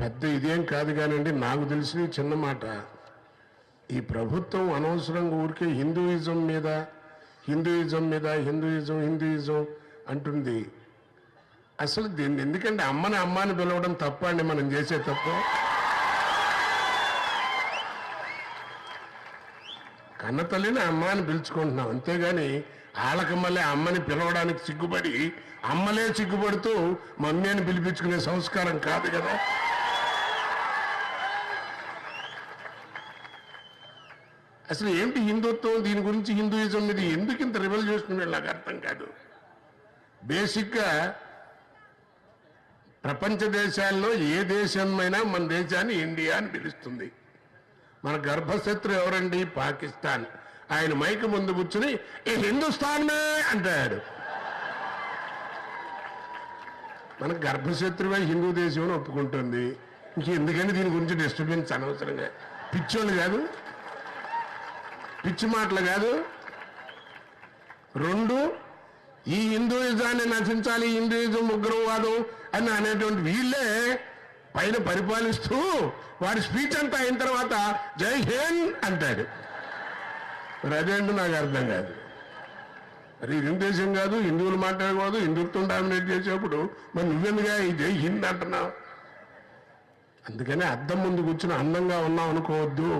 పెద్ద ఇదేం కాదు కానండి, నాకు తెలిసిన చిన్న మాట. ఈ ప్రభుత్వం అనవసరంగా ఊరికే హిందూయిజం మీద హిందూయిజం అంటుంది. అసలు దీన్ని ఎందుకంటే అమ్మని పిలవడం తప్ప అండి మనం చేసే తప్పు? కన్న తల్లిని అమ్మ అని పిలుచుకుంటున్నాం, అంతేగాని వాళ్ళకి మళ్ళీ అమ్మని పిలవడానికి సిగ్గుపడి అమ్మలే సిగ్గుపడుతూ మమ్మీ అని పిలిపించుకునే సంస్కారం కాదు కదా. అసలు ఏంటి హిందుత్వం, దీని గురించి హిందూయిజం మీద ఎందుకు ఇంత రివల్ చేస్తున్నారు నాకు అర్థం కాదు. బేసిక్గా ప్రపంచ దేశాల్లో ఏ దేశమైనా మన దేశాన్ని ఇండియా అని పిలుస్తుంది. మన గర్భశత్రు ఎవరండి? పాకిస్తాన్. ఆయన మైక్ ముందు కూర్చుని ఈ హిందుస్థాన్ మే అంటాడు. మన గర్భశత్రువే హిందూ దేశం అని ఒప్పుకుంటుంది. ఇంకెందుకని దీని గురించి డిస్టర్బెన్స్ అనవసరంగా? పిచ్చోళ్ళు కాదు, పిచ్చి మాటలు కాదు. రెండు, ఈ హిందూయిజాన్ని నశించాలి, హిందూయిజం ఉగ్రవాదం అని అనేటువంటి వీళ్ళే పైన పరిపాలిస్తూ వాడి స్పీచ్ అంతా అయిన తర్వాత జై హింద్ అంటాడు. మరి అదేంటో నాకు అర్థం కాదు. మరి ఇది దేశం కాదు, హిందువులు మాట్లాడకూడదు, హిందుత్వం డామినేట్ చేసేప్పుడు మరి నువ్వెందుగా ఈ జై హింద్ అంటున్నావు? అందుకని అద్దం ముందు కూర్చుని అందంగా ఉన్నావు అనుకోవద్దు.